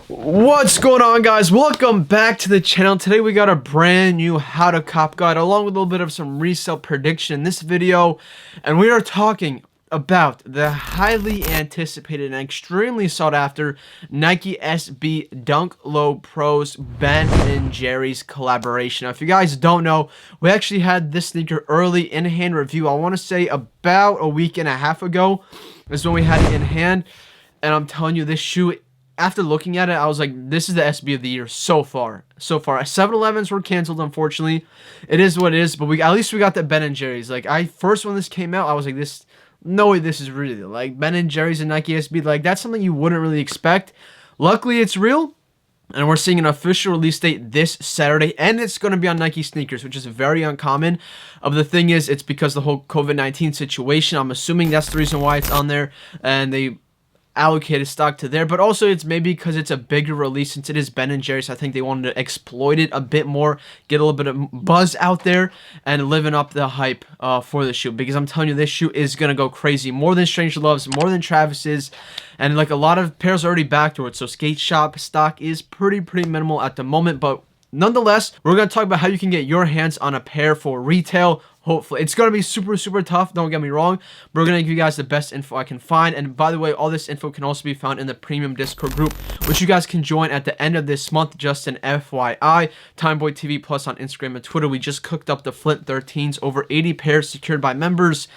What's going on, guys? Welcome back to the channel. Today we got a brand new how to cop guide along with a little bit of some resale prediction in this video, and we are talking about the highly anticipated and extremely sought after Nike SB Dunk Low Pros Ben & Jerry's collaboration. Now, if you guys don't know, we actually had this sneaker early in hand review. I want to say about a week and a half ago is when we had it in hand, and I'm telling you, this shoe, after looking at it, I was like, this is the SB of the year so far. 7-Elevens were canceled, unfortunately. It is what it is, but at least we got the Ben & Jerry's. Like, first when this came out, I was like, no way this is real. Like, Ben & Jerry's and Nike SB, like, that's something you wouldn't really expect. Luckily, it's real, and we're seeing an official release date this Saturday, and it's going to be on Nike SNKRS, which is very uncommon. The thing is, it's because of the whole COVID-19 situation. I'm assuming that's the reason why it's on there, and they allocated stock to there, but also it's maybe because it's a bigger release since it is Ben & Jerry's. I think they wanted to exploit it a bit more, get a little bit of buzz out there, and living up the hype for the shoe, because I'm telling you, this shoe is gonna go crazy, more than Stranger Love's, more than Travis's, and like a lot of pairs are already back to it, so skate shop stock is pretty minimal at the moment. But nonetheless, we're going to talk about how you can get your hands on a pair for retail. Hopefully, it's going to be super tough, don't get me wrong. We're going to give you guys the best info I can find. And by the way, all this info can also be found in the premium Discord group, which you guys can join at the end of this month. Just an FYI, Timeboy TV Plus on Instagram and Twitter. We just cooked up the Flint 13s, over 80 pairs secured by members.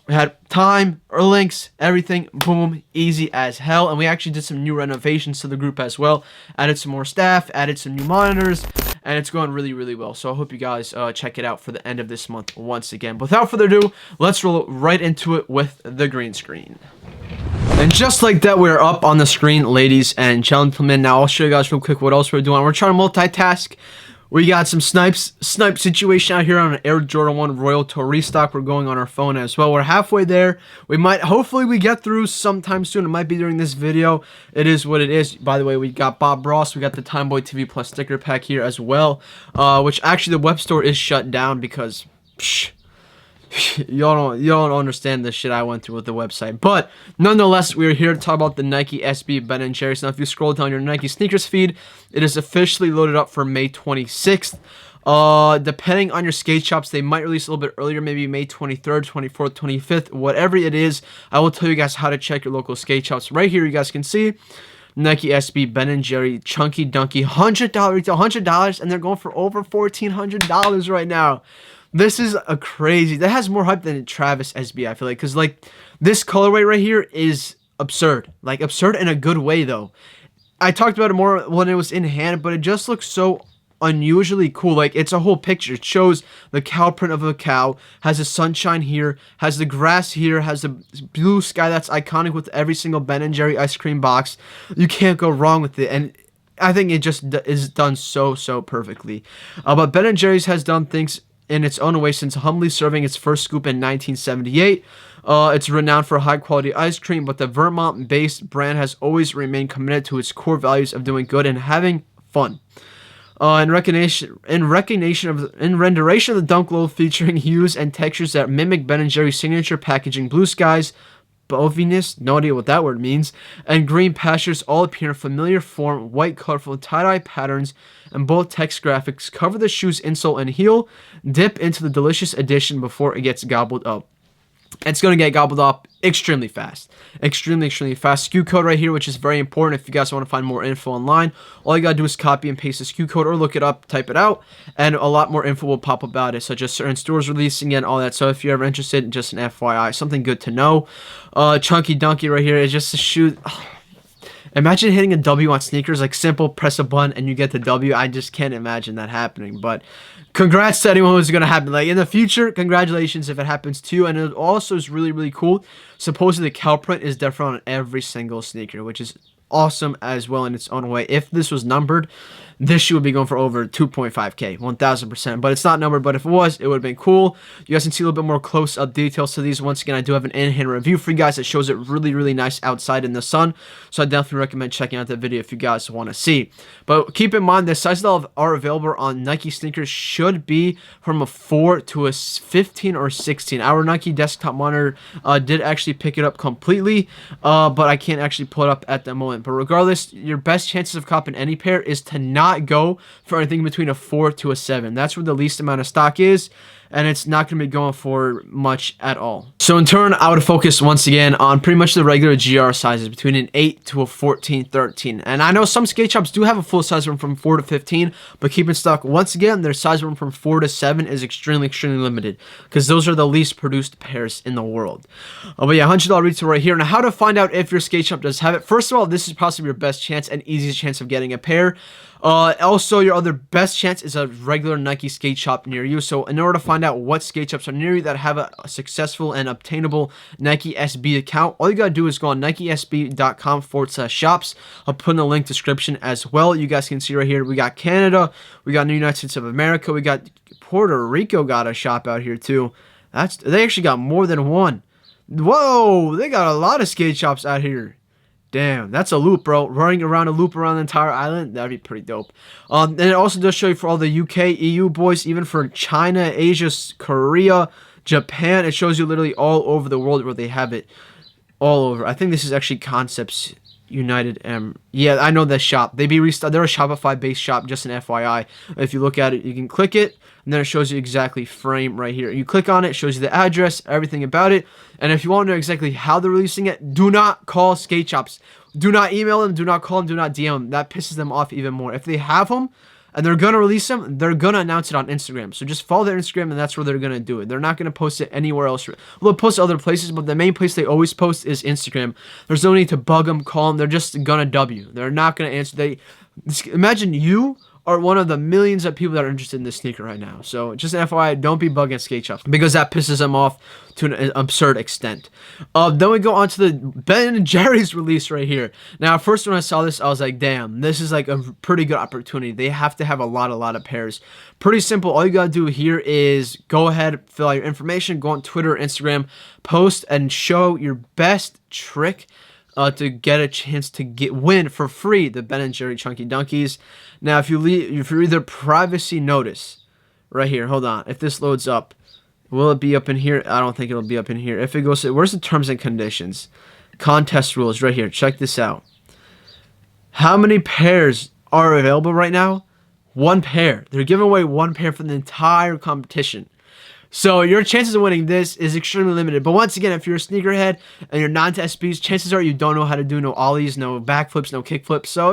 We had time, or links, everything, boom, easy as hell. And we actually did some new renovations to the group as well. Added some more staff, added some new monitors, and it's going really well. So I hope you guys check it out for the end of this month once again. But without further ado, let's roll right into it with the green screen. And just like that, we're up on the screen, ladies and gentlemen. Now I'll show you guys real quick what else we're doing. We're trying to multitask. We got some snipe situation out here on an Air Jordan 1 Royal Toe restock. We're going on our phone as well. We're halfway there. Hopefully we get through sometime soon. It might be during this video. It is what it is. By the way, we got Bob Ross. We got the Timeboy TV Plus sticker pack here as well, which actually the web store is shut down because y'all don't understand the shit I went through with the website. But nonetheless, we're here to talk about the Nike SB Ben & Jerry's. Now, if you scroll down your Nike SNKRS feed, it is officially loaded up for May 26th. Depending on your skate shops, they might release a little bit earlier, maybe May 23rd, 24th, 25th, whatever it is. I will tell you guys how to check your local skate shops. Right here, you guys can see Nike SB Ben & Jerry Chunky Dunky, $100 retail, $100, and they're going for over $1,400 right now. This is a crazy, that has more hype than Travis SB, I feel like, because like this colorway right here is absurd, like absurd in a good way though. I talked about it more when it was in hand, but it just looks so unusually cool. Like, it's a whole picture. It shows the cow print of a cow, has the sunshine here, has the grass here, has the blue sky that's iconic with every single Ben & Jerry ice cream box. You can't go wrong with it, and I think it just is done so perfectly. But Ben & Jerry's has done things in its own way since humbly serving its first scoop in 1978. It's renowned for high quality ice cream, but the Vermont based brand has always remained committed to its core values of doing good and having fun. In rendition of the Dunk Low, featuring hues and textures that mimic Ben & Jerry's signature packaging, blue skies, boviness, no idea what that word means, and green pastures all appear in familiar form. White colorful tie-dye patterns and bold text graphics cover the shoe's insole and heel. Dip into the delicious addition before it gets gobbled up. It's going to get gobbled up extremely fast. Extremely fast. SKU code right here, which is very important if you guys want to find more info online. All you got to do is copy and paste the SKU code or look it up, type it out, and a lot more info will pop up about it, such as certain stores releasing it and all that. So if you're ever interested, just an FYI, something good to know. Chunky Dunky right here is just a shoe. Imagine hitting a W on sneakers, like simple, press a button and you get the W. I just can't imagine that happening, but congrats to anyone who's going to happen. Like in the future, congratulations if it happens to you. And it also is really cool. Supposedly the cow print is different on every single sneaker, which is awesome as well in its own way. If this was numbered, this shoe would be going for over 2.5K, 1000%. But it's not numbered, but if it was, it would have been cool. You guys can see a little bit more close-up details to these. Once again, I do have an in-hand review for you guys that shows it really nice outside in the sun. So I definitely recommend checking out that video if you guys want to see. But keep in mind, the sizes that are available on Nike SNKRS should be from a 4 to a 15 or 16. Our Nike desktop monitor did actually pick it up completely, but I can't actually pull it up at the moment. win. But regardless, your best chances of copping any pair is to not go for anything between a 4 to a 7. That's where the least amount of stock is, and it's not going to be going for much at all. So in turn, I would focus once again on pretty much the regular GR sizes between an 8 to a 14, 13. And I know some skate shops do have a full size room from 4 to 15, but keep in stock, once again, their size room from 4 to 7 is extremely limited because those are the least produced pairs in the world. But yeah, $100 retail right here. Now, how to find out if your skate shop does have it? First of all, this is possibly your best chance and easiest chance of getting a pair. Also, your other best chance is a regular Nike skate shop near you. So in order to find out what skate shops are near you that have a successful and obtainable Nike SB account, all you gotta do is go on NikeSB.com/shops. I'll put in the link description as well. You guys can see right here, we got Canada, we got the United States of America, we got Puerto Rico got a shop out here too. They actually got more than one. Whoa, they got a lot of skate shops out here. Damn, that's a loop, bro. Running around a loop around the entire island, that'd be pretty dope. And it also does show you for all the UK, EU boys, even for China, Asia, Korea, Japan. It shows you literally all over the world where they have it. All over. I think this is actually Concepts United. Yeah, I know that shop. They're a Shopify-based shop, just an FYI. If you look at it, you can click it, and then it shows you exactly frame right here. You click on it, it shows you the address, everything about it. And if you want to know exactly how they're releasing it, do not call skate shops. Do not email them, do not call them, do not DM them. That pisses them off even more. If they have them and they're going to release them, they're going to announce it on Instagram. So just follow their Instagram, and that's where they're going to do it. They're not going to post it anywhere else. Well, they'll post it other places, but the main place they always post is Instagram. There's no need to bug them, call them. They're just going to W. They're not going to answer. Imagine you are one of the millions of people that are interested in this sneaker right now. So just an FYI, don't be bugging skate shops because that pisses them off to an absurd extent. Then we go on to the Ben & Jerry's release right here. Now, first when I saw this, I was like, damn, this is like a pretty good opportunity. They have to have a lot of pairs. Pretty simple. All you gotta do here is go ahead, fill out your information, go on Twitter, Instagram, post, and show your best trick to get a chance to win for free the Ben & Jerry Chunky Dunkies. Now, if you read their privacy notice right here, hold on. If this loads up, will it be up in here? I don't think it'll be up in here. If it goes to, where's the terms and conditions? Contest rules right here. Check this out. How many pairs are available right now? 1 pair. They're giving away 1 pair for the entire competition. So your chances of winning this is extremely limited. But once again, if you're a sneakerhead and you're not into SBs, chances are you don't know how to do no ollies, no backflips, no kickflips. So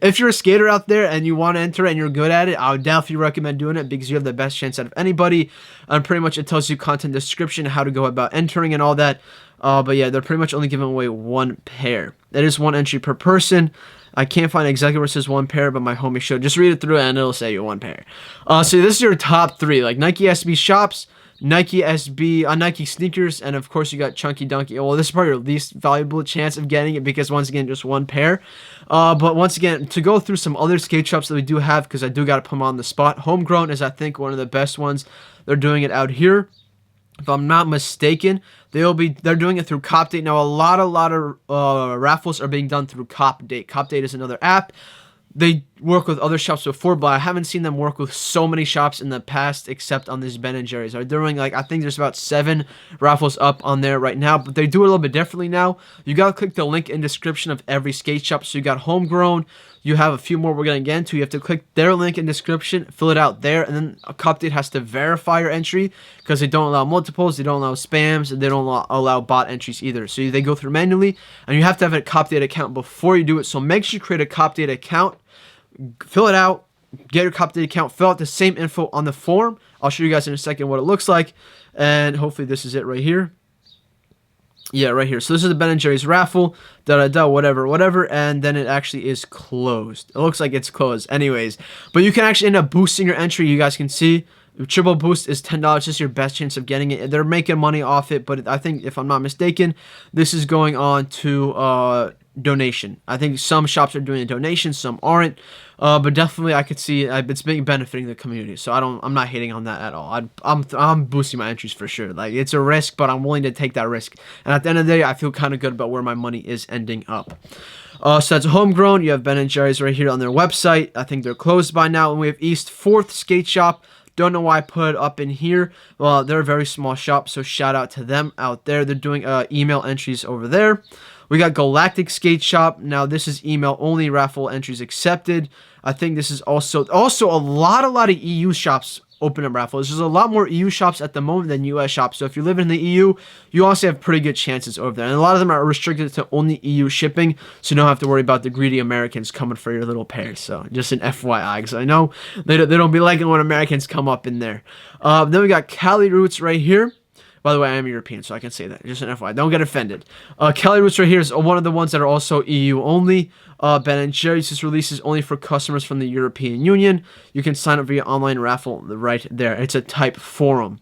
if you're a skater out there and you want to enter it and you're good at it, I would definitely recommend doing it because you have the best chance out of anybody. And pretty much it tells you content description, how to go about entering and all that. But yeah, they're pretty much only giving away 1 pair. That is 1 entry per person. I can't find exactly where it says 1 pair, but my homie showed. Just read it through and it'll say you 1 pair. So this is your top 3, like Nike SB shops, Nike SB, Nike sneakers, and of course you got Chunky Dunky. Well, this is probably your least valuable chance of getting it because once again, just 1 pair. But once again, to go through some other skate shops that we do have, because I do got to put them on the spot. Homegrown is, I think, one of the best ones. They're doing it out here. If I'm not mistaken, they're doing it through CopDate. Now, a lot of raffles are being done through CopDate. CopDate is another app. They work with other shops before, but I haven't seen them work with so many shops in the past except on this Ben & Jerry's. They're doing, like, I think there's about 7 raffles up on there right now, but they do it a little bit differently now. You got to click the link in description of every skate shop. So you got Homegrown. You have a few more we're going to get into. You have to click their link in description, fill it out there, and then a CopDate has to verify your entry because they don't allow multiples, they don't allow spams, and they don't allow bot entries either. So they go through manually, and you have to have a CopDate account before you do it. So make sure you create a CopDate account, fill it out, get your CopDate account, fill out the same info on the form. I'll show you guys in a second what it looks like, and hopefully this is it right here. Yeah, right here. So this is the Ben & Jerry's raffle, whatever, and then it actually is closed. It looks like it's closed anyways. But you can actually end up boosting your entry. You guys can see triple boost is $10. This is your best chance of getting it. They're making money off it, but I think, if I'm not mistaken, this is going on to donation. I think some shops are doing a donation, some aren't. But definitely I could see it's benefiting the community. So I'm not hating on that at all. I'm boosting my entries for sure. Like, it's a risk, but I'm willing to take that risk. And at the end of the day, I feel kind of good about where my money is ending up. So that's Homegrown. You have Ben & Jerry's right here on their website. I think they're closed by now. And we have East 4th Skate Shop, Don't know why I put it up in here. Well, they're a very small shop, so shout out to them out there. They're doing email entries over there. We got Galactic Skate Shop. Now this is email only, raffle entries accepted. I think this is also a lot of EU shops open up raffles. There's a lot more EU shops at the moment than US shops. So if you live in the EU, you also have pretty good chances over there. And a lot of them are restricted to only EU shipping, so you don't have to worry about the greedy Americans coming for your little pairs. So just an FYI, because I know they don't be liking when Americans come up in there. Then we got Cali Roots right here. By the way, I am European, so I can say that. Just an FYI. Don't get offended. Cali Roots right here is one of the ones that are also EU only. Ben & Jerry's just releases only for customers from the European Union. You can sign up via online raffle right there. It's a type forum.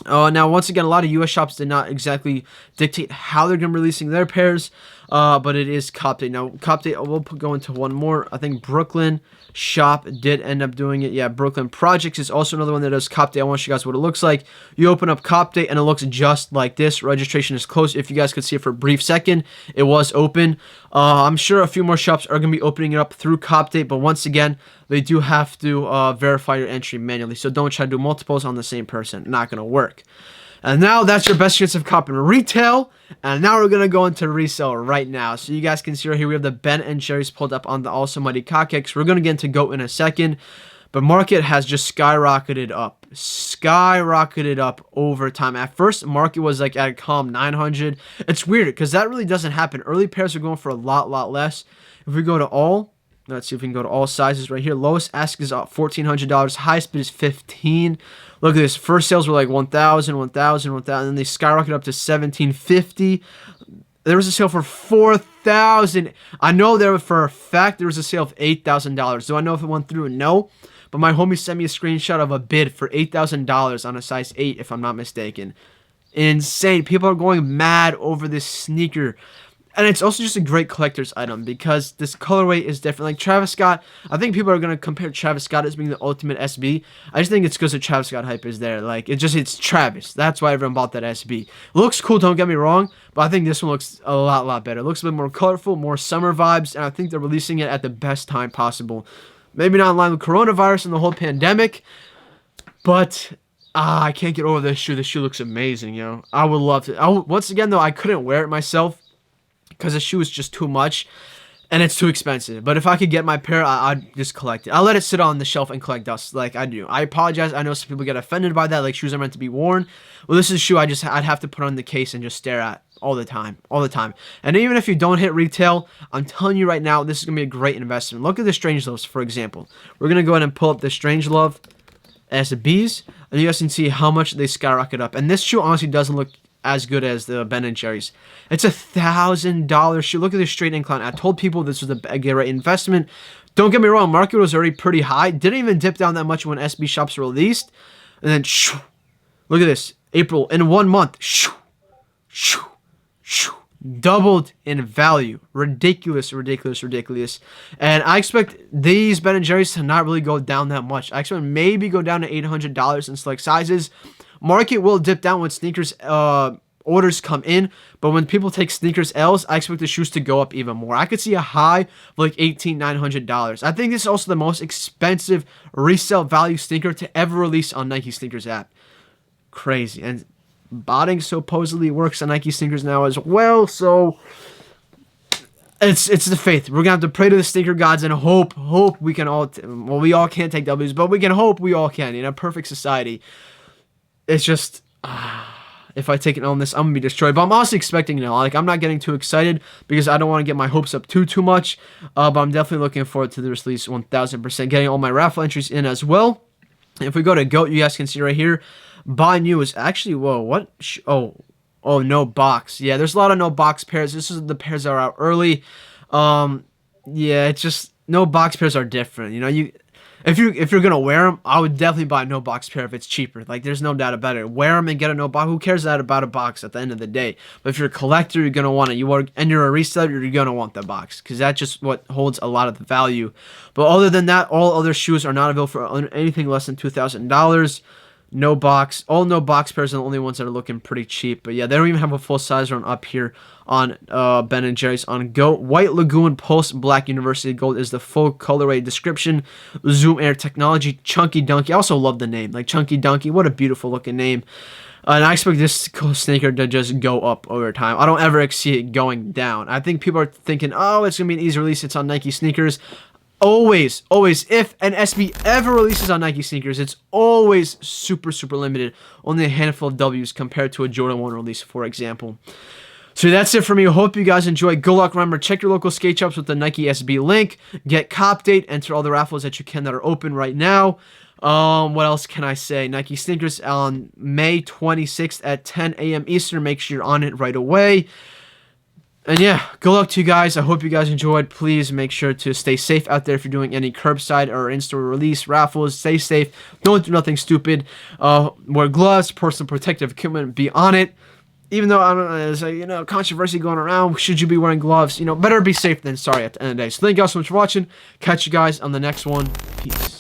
Now, once again, a lot of US shops did not exactly dictate how they're going to be releasing their pairs, but it is Copdate. Now, Copdate, we'll go into one more. I think Brooklyn shop did end up doing it. Yeah, Brooklyn Projects is also another one that does Copdate. I want to show you guys what it looks like. You open up Copdate, and it looks just like this. Registration is closed. If you guys could see it for a brief second, it was open. I'm sure a few more shops are going to be opening it up through Copdate, but once again, they do have to verify your entry manually. So don't try to do multiples on the same person. Not going to work. And now that's your best chance of copying retail. And now we're going to go into resale right now. So you guys can see right here, we have the Ben & Jerry's pulled up on the Also Mighty Cockex. We're going to get into GOAT in a second. But market has just skyrocketed up. Skyrocketed up over time. At first, market was like at a calm 900. It's weird because that really doesn't happen. Early pairs are going for a lot less. If we go to all, let's see if we can go to all sizes right here. Lowest ask is $1,400. Highest bid is $1,500. Look at this. First sales were like 1,000, 1,000, 1,000. And then they skyrocketed up to $1,750. There was a sale for $4,000. I know there for a fact there was a sale of $8,000. Do I know if it went through? No. But my homie sent me a screenshot of a bid for $8,000 on a size 8, if I'm not mistaken. Insane. People are going mad over this sneaker. And it's also just a great collector's item because this colorway is different. Like Travis Scott, I think people are going to compare Travis Scott as being the ultimate SB. I just think it's because the Travis Scott hype is there. Like, it's Travis. That's why everyone bought that SB. Looks cool, don't get me wrong, but I think this one looks a lot better. It looks a bit more colorful, more summer vibes, and I think they're releasing it at the best time possible. Maybe not in line with coronavirus and the whole pandemic, but I can't get over this shoe. This shoe looks amazing, yo. I would love to. Once again, though, I couldn't wear it myself because the shoe is just too much and it's too expensive. But if I could get my pair, I'd just collect it. I'll let it sit on the shelf and collect dust like I do. I apologize. I know some people get offended by that, like shoes are meant to be worn. Well, this is a shoe I'd have to put on the case and just stare at all the time. And even if you don't hit retail, I'm telling you right now, this is going to be a great investment. Look at the Strangeloves, for example. We're going to go ahead and pull up the Strangelove SBs, and you guys can see how much they skyrocket up. And this shoe honestly doesn't look as good as the Ben & Jerry's. It's $1,000 shoe. Look at this straight incline. I told people this was a great investment. Don't get me wrong, market was already pretty high. Didn't even dip down that much when SB shops were released. And then, shoo, look at this. April, in 1 month, shoo, shoo, shoo, doubled in value. Ridiculous. And I expect these Ben & Jerry's to not really go down that much. I expect maybe go down to $800 in select sizes. Market will dip down when sneakers orders come in, but when people take sneakers L's, I expect the shoes to go up even more. I could see a high of like $1,900. I think this is also the most expensive resale value sneaker to ever release on Nike Sneakers app. Crazy. And botting supposedly works on Nike Sneakers now as well, so it's the faith. We're gonna have to pray to the sneaker gods and hope we can all well, we all can't take W's, but we can hope we all can in a perfect society. It's just if I take an L on this, I'm gonna be destroyed. But I'm also expecting an L. Like, I'm not getting too excited because I don't want to get my hopes up too much. But I'm definitely looking forward to the release 1000%. Getting all my raffle entries in as well. If we go to GOAT, you guys can see right here, buy new is actually, whoa, what? Oh, no box. Yeah, there's a lot of no box pairs. This is the pairs that are out early. Yeah, it's just no box pairs are different. You know, if you're gonna wear them, I would definitely buy a no box pair if it's cheaper. Like, there's no doubt about it. Wear them and get a no box. Who cares about a box at the end of the day? But if you're a collector, you're gonna want it. And you're a reseller, you're gonna want the box because that's just what holds a lot of the value. But other than that, all other shoes are not available for anything less than $2,000. No box. All no box pairs are the only ones that are looking pretty cheap. But yeah, they don't even have a full size run up here on Ben & Jerry's on GOAT. White Lagoon Pulse Black University Gold is the full colorway description. Zoom Air Technology. Chunky Dunky. I also love the name. Like Chunky Dunky. What a beautiful looking name. And I expect this sneaker to just go up over time. I don't ever see it going down. I think people are thinking, oh, it's going to be an easy release. It's on Nike sneakers. Always, if an SB ever releases on Nike sneakers, it's always super, super limited. Only a handful of W's compared to a Jordan 1 release, for example. So that's it for me. I hope you guys enjoy. Good luck. Remember, check your local skate shops with the Nike SB link. Get cop date. Enter all the raffles that you can that are open right now. What else can I say? Nike Sneakers on May 26th at 10 a.m. Eastern. Make sure you're on it right away. And yeah, good luck to you guys. I hope you guys enjoyed. Please make sure to stay safe out there if you're doing any curbside or in-store release raffles. Stay safe. Don't do nothing stupid. Wear gloves, personal protective equipment. Be on it. Even though, I don't know, there's controversy going around. Should you be wearing gloves? Better be safe than sorry at the end of the day. So thank you guys so much for watching. Catch you guys on the next one. Peace.